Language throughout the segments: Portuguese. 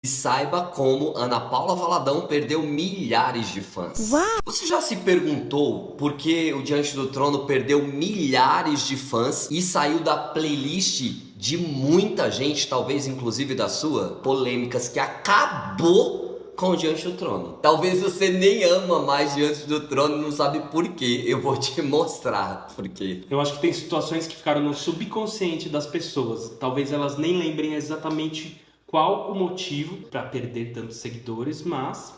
Saiba como Ana Paula Valadão perdeu milhares de fãs. Uau! Você já se perguntou por que o Diante do Trono perdeu milhares de fãs e saiu da playlist de muita gente, talvez inclusive da sua? Polêmicas que acabou com o Diante do Trono. Talvez você nem ama mais Diante do Trono e não sabe por quê. Eu vou te mostrar por quê. Eu acho que tem situações que ficaram no subconsciente das pessoas. Talvez elas nem lembrem exatamente qual o motivo para perder tantos seguidores, mas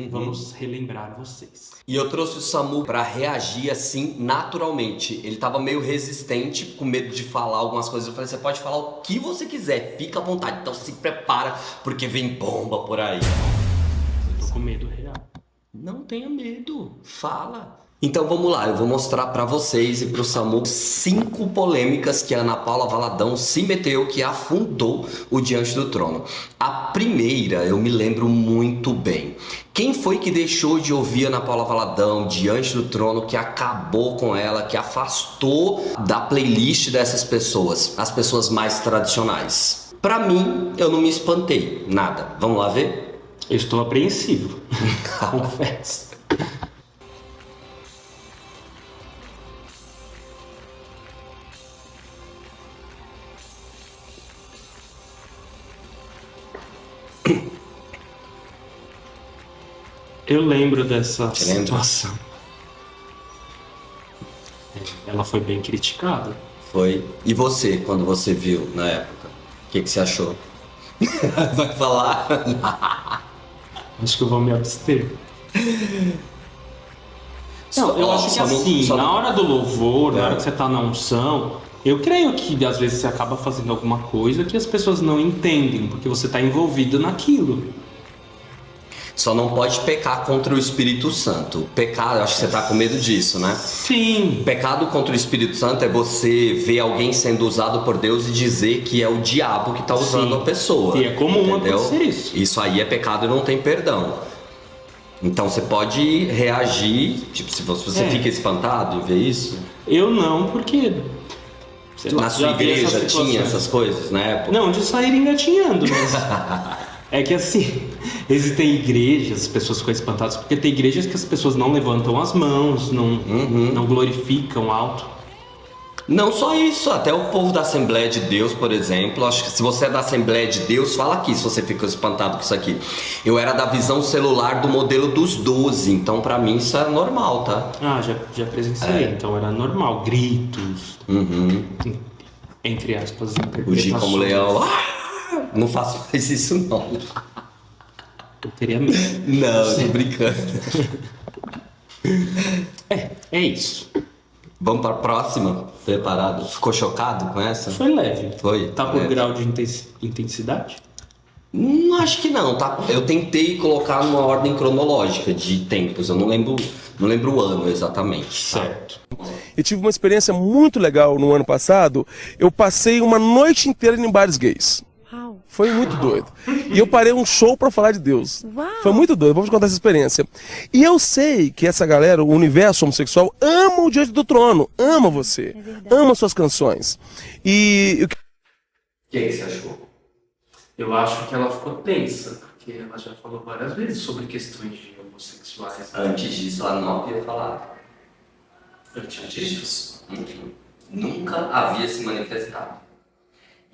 vamos relembrar vocês. E eu trouxe o Samu pra reagir assim, naturalmente. Ele tava meio resistente, com medo de falar algumas coisas. Eu falei, você pode falar o que você quiser, fica à vontade. Então se prepara, porque vem bomba por aí. Eu tô com medo real. Não tenha medo, fala. Então vamos lá, eu vou mostrar pra vocês e pro Samu 5 polêmicas que a Ana Paula Valadão se meteu, que afundou o Diante do Trono. A primeira eu me lembro muito bem. Quem foi que deixou de ouvir a Ana Paula Valadão Diante do Trono, que acabou com ela, que afastou da playlist dessas pessoas, as pessoas mais tradicionais? Pra mim, eu não me espantei, nada. Vamos lá ver? Eu estou apreensivo, confesso. Eu lembro dessa situação. Ela foi bem criticada. Foi. E você, quando você viu na época? O que você achou? Vai falar? Acho que eu vou me abster. Não, eu acho que assim, na hora do louvor, na hora que você tá na unção, eu creio que às vezes você acaba fazendo alguma coisa que as pessoas não entendem, porque você tá envolvido naquilo. Só não pode pecar contra o Espírito Santo. Pecado, eu acho que você tá com medo disso, né? Sim. Pecado contra o Espírito Santo é você ver alguém sendo usado por Deus e dizer que é o diabo que tá usando a pessoa. E é comum entendeu? acontecer isso. Isso aí é pecado e não tem perdão. Então você pode reagir, tipo, se você fica espantado em ver isso? Eu não, porque... Na sua igreja tinha essas coisas na época? Não, de sair engatinhando mesmo. É que assim, existem igrejas, as pessoas ficam espantadas, porque tem igrejas que as pessoas não levantam as mãos, não glorificam alto. Não só isso, até o povo da Assembleia de Deus, por exemplo. Acho que se você é da Assembleia de Deus, fala aqui se você ficou espantado com isso aqui. Eu era da visão celular do modelo dos 12, então pra mim isso é normal, tá? Ah, já presenciei, então era normal, gritos, entre aspas, Fugir como leão. Não faço mais isso não. Eu teria medo. Não, tô brincando. É isso. Vamos pra próxima? Preparado? Ficou chocado com essa? Foi leve. Foi? Tá por grau de intensidade? Acho que não, tá? Eu tentei colocar numa ordem cronológica de tempos, eu não lembro o ano exatamente. Certo. Eu tive uma experiência muito legal no ano passado. Eu passei uma noite inteira em bares gays. Uau! Foi muito doido. E eu parei um show pra falar de Deus. Uau. Foi muito doido. Vamos contar essa experiência. E eu sei que essa galera, o universo homossexual, ama o Diante do Trono. Ama você. Ama suas canções. E O que você achou? Eu acho que ela ficou tensa, porque ela já falou várias vezes sobre questões de homossexuais. Antes disso, ela não havia falado. Antes disso? Nunca havia se manifestado.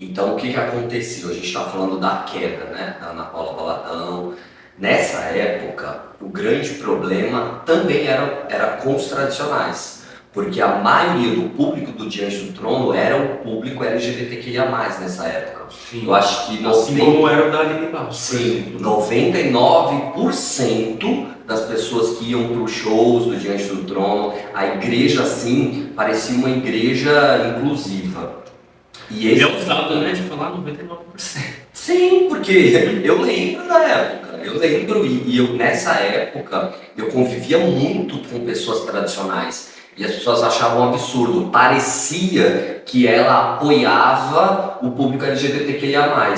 Então, o que aconteceu? A gente está falando da queda, né? Da Ana Paula Valadão. Nessa época, o grande problema também era com os tradicionais. Porque a maioria do público do Diante do Trono era o público LGBTQIA+, nessa época. Sim. Eu acho que... Assim como era o da Aline Barros, por Sim, exemplo. 99% das pessoas que iam para os shows do Diante do Trono, a igreja, assim, parecia uma igreja inclusiva. E esse... É usado, né, de falar 99%. Sim, porque eu lembro da época, e eu nessa época, eu convivia muito com pessoas tradicionais. E as pessoas achavam um absurdo. Parecia que ela apoiava o público LGBTQIA+.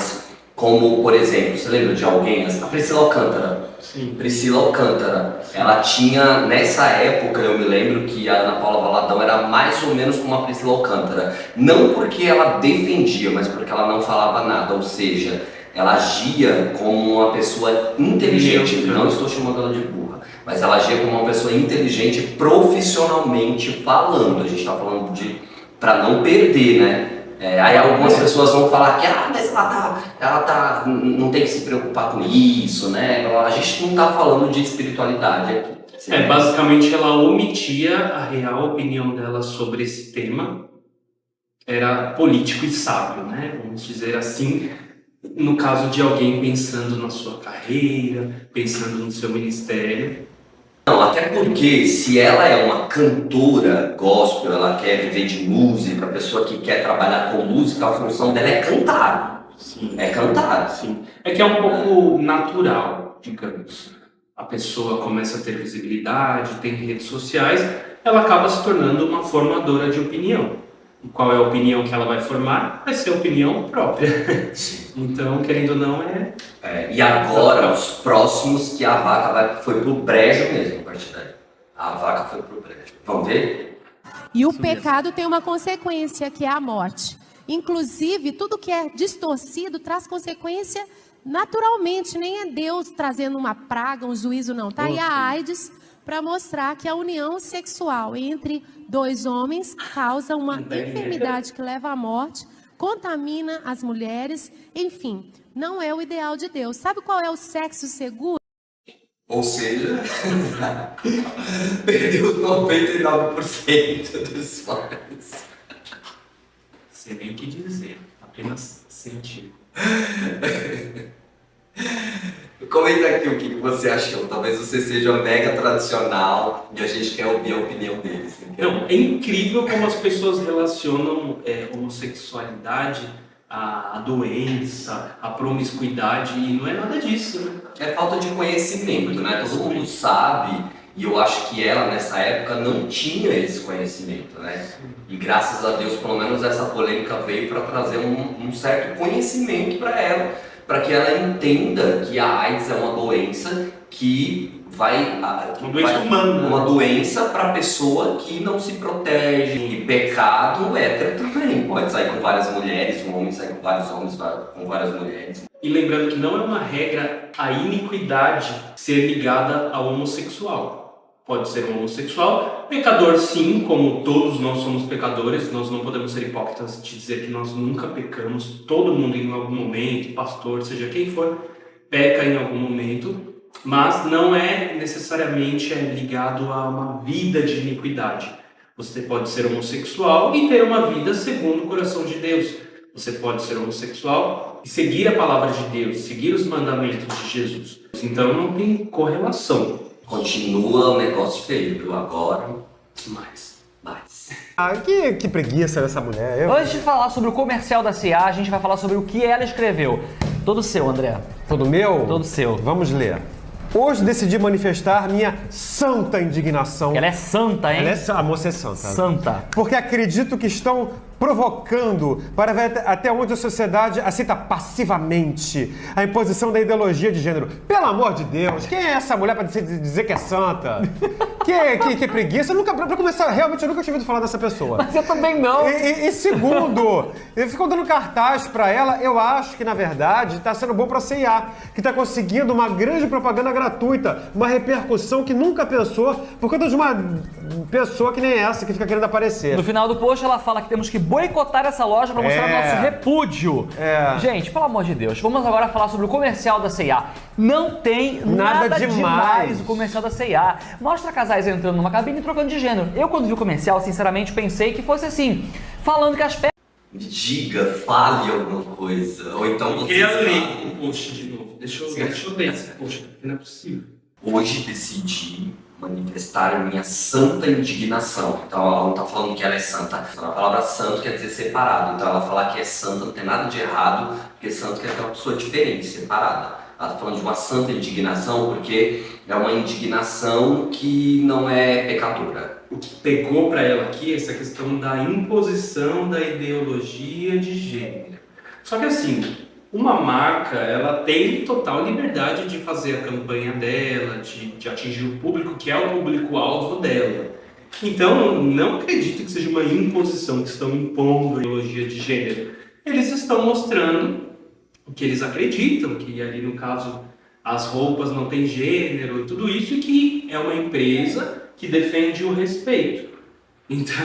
Como, por exemplo, você lembra de alguém? A Priscila Alcântara. Sim. Priscila Alcântara. Ela tinha, nessa época, eu me lembro que a Ana Paula Valadão era mais ou menos como a Priscila Alcântara. Não porque ela defendia, mas porque ela não falava nada. Ou seja, ela agia como uma pessoa inteligente, não estou chamando ela de burra, mas ela agia como uma pessoa inteligente profissionalmente falando. A gente está falando para não perder, né? Aí algumas pessoas vão falar que mas ela não tem que se preocupar com isso, né? A gente não está falando de espiritualidade aqui. Basicamente ela omitia a real opinião dela sobre esse tema. Era político e sábio, né? Vamos dizer assim, no caso de alguém pensando na sua carreira, pensando no seu ministério. Não, até porque se ela é uma cantora gospel, ela quer viver de música, a pessoa que quer trabalhar com música, a função dela é cantar. Sim. É cantar. Sim. É que é um pouco natural, digamos. A pessoa começa a ter visibilidade, tem redes sociais, ela acaba se tornando uma formadora de opinião. E qual é a opinião que ela vai formar? Vai ser a opinião própria. Então, querendo ou não, E agora, os próximos que a vaca foi pro brejo mesmo, a partir daí. A vaca foi pro brejo. Vamos ver? E o pecado tem uma consequência, que é a morte. Inclusive, tudo que é distorcido traz consequência naturalmente. Nem é Deus trazendo uma praga, um juízo, não. Tá aí a AIDS para mostrar que a união sexual entre dois homens causa uma enfermidade que leva à morte, contamina as mulheres, enfim, não é o ideal de Deus. Sabe qual é o sexo seguro? Ou seja, perdeu 99% dos fãs. sem nem o que dizer, apenas sentir. Comenta aqui o que você achou. Talvez você seja mega tradicional e a gente quer ouvir a opinião deles. Não, é incrível como as pessoas relacionam homossexualidade à doença, à promiscuidade, e não é nada disso, né? É falta de conhecimento, né? Todo mundo sabe, e eu acho que ela nessa época não tinha esse conhecimento, né? E graças a Deus, pelo menos essa polêmica veio para trazer um certo conhecimento para ela, para que ela entenda que a AIDS é uma doença que uma doença para pessoa que não se protege. E pecado hétero também pode sair com várias mulheres, um homem sai com vários homens, com várias mulheres. E lembrando que não é uma regra a iniquidade ser ligada ao homossexual. Pode ser um homossexual, pecador sim, como todos nós somos pecadores, nós não podemos ser hipócritas de dizer que nós nunca pecamos, todo mundo em algum momento, pastor, seja quem for, peca em algum momento, mas não é necessariamente ligado a uma vida de iniquidade. Você pode ser homossexual e ter uma vida segundo o coração de Deus. Você pode ser homossexual e seguir a palavra de Deus, seguir os mandamentos de Jesus. Então não tem correlação. Continua o negócio feio, viu? Agora, mais. Que preguiça dessa mulher. Antes de falar sobre o comercial da C&A, a gente vai falar sobre o que ela escreveu. Todo seu, André. Todo meu? Todo seu. Vamos ler. Hoje decidi manifestar minha santa indignação. Ela é santa, hein? A moça é santa. Santa. Porque acredito que estão provocando para ver até onde a sociedade aceita passivamente a imposição da ideologia de gênero. Pelo amor de Deus, quem é essa mulher para dizer que é santa? que preguiça. Pra começar, realmente eu nunca tinha ouvido falar dessa pessoa. Mas eu também não. E segundo, ficam dando cartaz para ela, eu acho que na verdade está sendo bom para a C&A, que está conseguindo uma grande propaganda gratuita, uma repercussão que nunca pensou por conta de uma pessoa que nem essa, que fica querendo aparecer. No final do post ela fala que temos que boicotar essa loja para mostrar nosso repúdio. Gente, pelo amor de Deus, vamos agora falar sobre o comercial da C&A. Não tem nada demais o comercial da C&A. Mostra casais entrando numa cabine e trocando de gênero. Eu, quando vi o comercial, sinceramente pensei que fosse assim, falando que as peças... Me diga, fale alguma coisa. Ou então você... Queria ler o post de novo. Deixa eu ler esse post, porque não é possível. Hoje decidi manifestar minha santa indignação. Então ela não está falando que ela é santa. A palavra santo quer dizer separado. Então ela falar que é santa não tem nada de errado, porque santo quer dizer uma pessoa diferente, separada. Ela está falando de uma santa indignação porque é uma indignação que não é pecadora. O que pegou para ela aqui é essa questão da imposição da ideologia de gênero. Só que assim, uma marca, ela tem total liberdade de fazer a campanha dela, de atingir o público que é o público-alvo dela. Então, não acredito que seja uma imposição, que estão impondo a ideologia de gênero. Eles estão mostrando o que eles acreditam, que ali no caso as roupas não têm gênero, tudo isso, e que é uma empresa que defende o respeito. Então,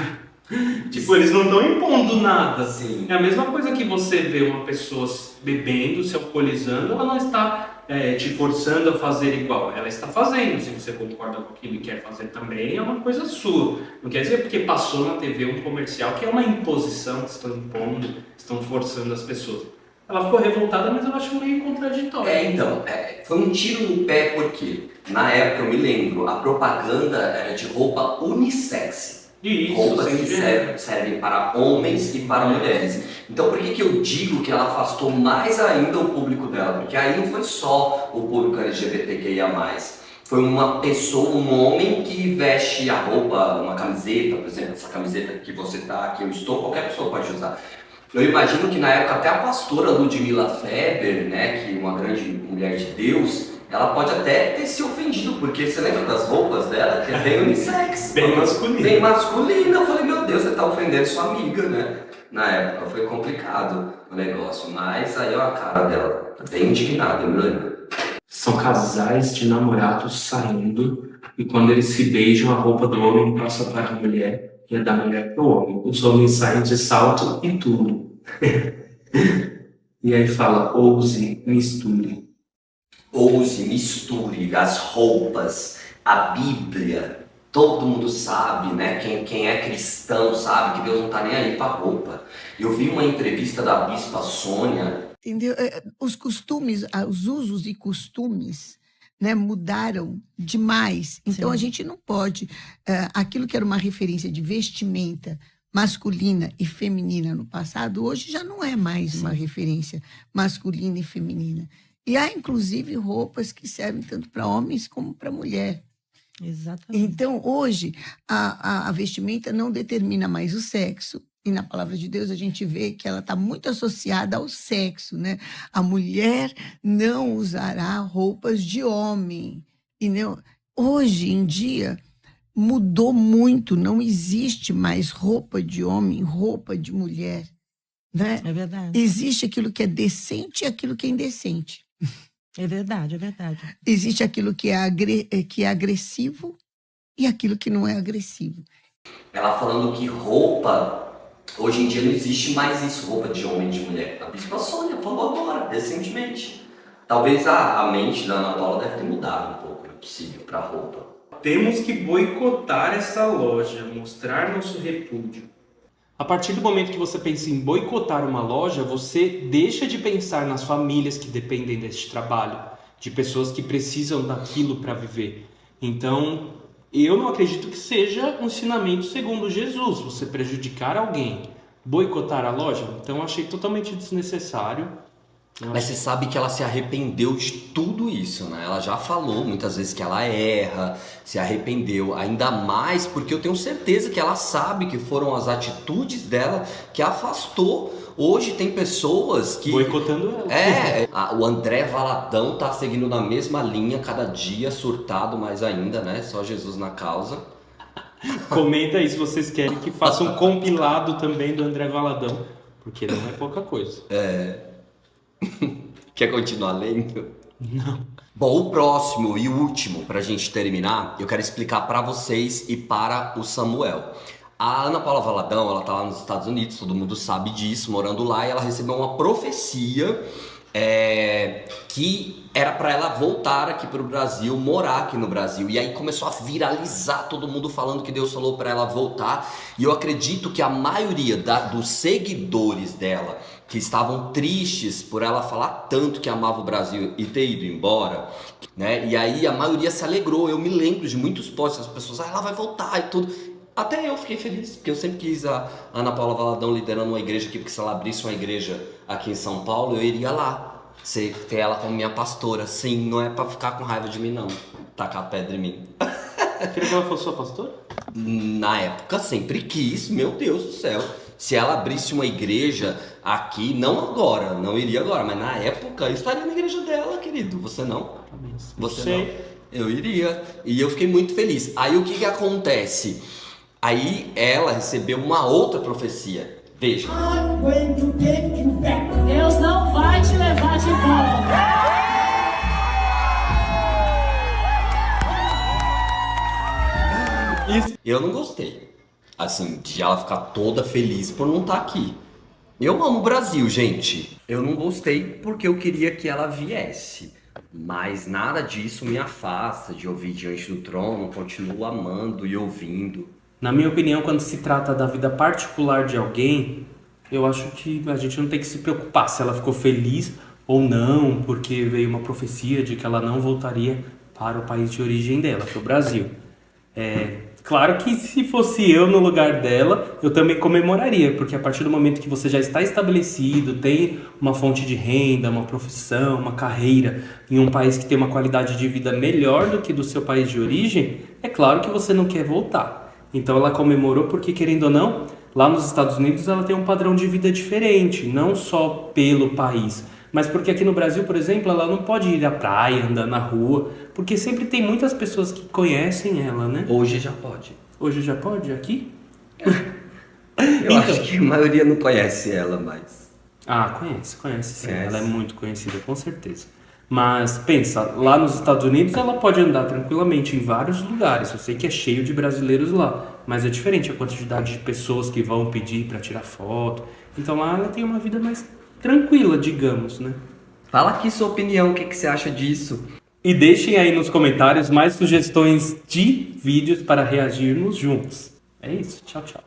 tipo, eles não estão impondo nada. Sim. É a mesma coisa que você vê uma pessoa bebendo, se alcoolizando, ela não está te forçando a fazer igual, ela está fazendo. Se você concorda com aquilo e quer fazer também, é uma coisa sua. Não quer dizer porque passou na TV um comercial que é uma imposição, que estão impondo, estão forçando as pessoas. Ela ficou revoltada, mas eu acho meio contraditório. Então, foi um tiro no pé porque, na época, eu me lembro, a propaganda era de roupa unissex. Isso, roupas que servem para homens e para mulheres. Então, por que eu digo que ela afastou mais ainda o público dela? Porque aí não foi só o público LGBTQIA+. Foi uma pessoa, um homem que veste a roupa, uma camiseta, por exemplo, essa camiseta que você tá, que eu estou, qualquer pessoa pode usar. Eu imagino que na época até a pastora Ludmila Feber, né, que é uma grande mulher de Deus, ela pode até ter se ofendido, porque você lembra das roupas dela, que é bem unissex. Bem masculina. Bem masculina. Eu falei, meu Deus, você tá ofendendo sua amiga, né? Na época foi complicado o negócio, mas aí ó, a cara dela, bem indignada, eu me lembro. São casais de namorados saindo, e quando eles se beijam, a roupa do homem passa para a mulher e a da mulher para o homem. Os homens saem de salto e tudo. E aí fala, ouse, misture. Ouse, misture as roupas, a Bíblia. Todo mundo sabe, né? Quem é cristão sabe que Deus não tá nem aí pra roupa. Eu vi uma entrevista da Bispa Sônia. Entendeu? Os costumes, os usos e costumes, né, mudaram demais. Então, a gente não pode... aquilo que era uma referência de vestimenta masculina e feminina no passado, hoje já não é mais uma referência masculina e feminina. E há, inclusive, roupas que servem tanto para homens como para mulher. Exatamente. Então, hoje, a vestimenta não determina mais o sexo. E na palavra de Deus a gente vê que ela está muito associada ao sexo, né? A mulher não usará roupas de homem. E não... Hoje em dia mudou muito, não existe mais roupa de homem, roupa de mulher, né? É verdade. Existe aquilo que é decente e aquilo que é indecente. É verdade, é verdade. Existe aquilo que é agressivo e aquilo que não é agressivo. Ela falando que roupa, hoje em dia não existe mais isso, roupa de homem e de mulher. A Bispa Sônia falou agora, recentemente. Talvez a mente da Ana Paula deve ter mudado um pouco, é possível, para roupa. Temos que boicotar essa loja, mostrar nosso repúdio. A partir do momento que você pensa em boicotar uma loja, você deixa de pensar nas famílias que dependem deste trabalho, de pessoas que precisam daquilo para viver. Então, eu não acredito que seja um ensinamento segundo Jesus, você prejudicar alguém, boicotar a loja. Então, eu achei totalmente desnecessário. Mas você sabe que ela se arrependeu de tudo isso, né? Ela já falou muitas vezes que ela erra, se arrependeu, ainda mais porque eu tenho certeza que ela sabe que foram as atitudes dela que afastou. Hoje tem pessoas que... boicotando ela. O André Valadão tá seguindo na mesma linha, cada dia surtado mais ainda, né? Só Jesus na causa. Comenta aí se vocês querem que faça um compilado também do André Valadão, porque não é pouca coisa. Quer continuar lendo? Não. Bom, o próximo e último, pra gente terminar, eu quero explicar pra vocês e para o Samuel. A Ana Paula Valadão, ela tá lá nos Estados Unidos, todo mundo sabe disso, morando lá, e ela recebeu uma profecia que era para ela voltar aqui pro Brasil, morar aqui no Brasil. E aí começou a viralizar, todo mundo falando que Deus falou para ela voltar. E eu acredito que a maioria dos seguidores dela, que estavam tristes por ela falar tanto que amava o Brasil e ter ido embora, né? E aí a maioria se alegrou. Eu me lembro de muitos posts, as pessoas, ela vai voltar e tudo. Até eu fiquei feliz, porque eu sempre quis a Ana Paula Valadão liderando uma igreja aqui, porque se ela abrisse uma igreja aqui em São Paulo, eu iria lá. Ter ela como minha pastora. Sim, não é pra ficar com raiva de mim, não. Tacar pedra em mim. Queria que ela fosse sua pastora? Na época, sempre quis, meu Deus do céu. Se ela abrisse uma igreja aqui, não agora, não iria agora, mas na época eu estaria na igreja dela, querido. Você não? Você não? Eu iria. E eu fiquei muito feliz. Aí o que acontece? Aí ela recebeu uma outra profecia. Veja. Deus não vai te levar de volta. Eu não gostei, assim, de ela ficar toda feliz por não estar aqui. Eu amo o Brasil, gente. Eu não gostei porque eu queria que ela viesse. Mas nada disso me afasta de ouvir Diante do Trono. Continuo amando e ouvindo. Na minha opinião, quando se trata da vida particular de alguém, eu acho que a gente não tem que se preocupar se ela ficou feliz ou não, porque veio uma profecia de que ela não voltaria para o país de origem dela, para o Brasil. Claro que se fosse eu no lugar dela, eu também comemoraria, porque a partir do momento que você já está estabelecido, tem uma fonte de renda, uma profissão, uma carreira em um país que tem uma qualidade de vida melhor do que do seu país de origem, é claro que você não quer voltar. Então ela comemorou porque, querendo ou não, lá nos Estados Unidos ela tem um padrão de vida diferente, não só pelo país, mas porque aqui no Brasil, por exemplo, ela não pode ir à praia, andar na rua, porque sempre tem muitas pessoas que conhecem ela, né? Hoje já pode. Hoje já pode? Aqui? Eu acho que a maioria não conhece ela, mas... Ah, conhece sim. Conhece. Ela é muito conhecida, com certeza. Mas pensa, lá nos Estados Unidos ela pode andar tranquilamente em vários lugares. Eu sei que é cheio de brasileiros lá, mas é diferente a quantidade de pessoas que vão pedir para tirar foto. Então lá ela tem uma vida mais tranquila, digamos, né? Fala aqui sua opinião, o que você acha disso? E deixem aí nos comentários mais sugestões de vídeos para reagirmos juntos. É isso, tchau, tchau.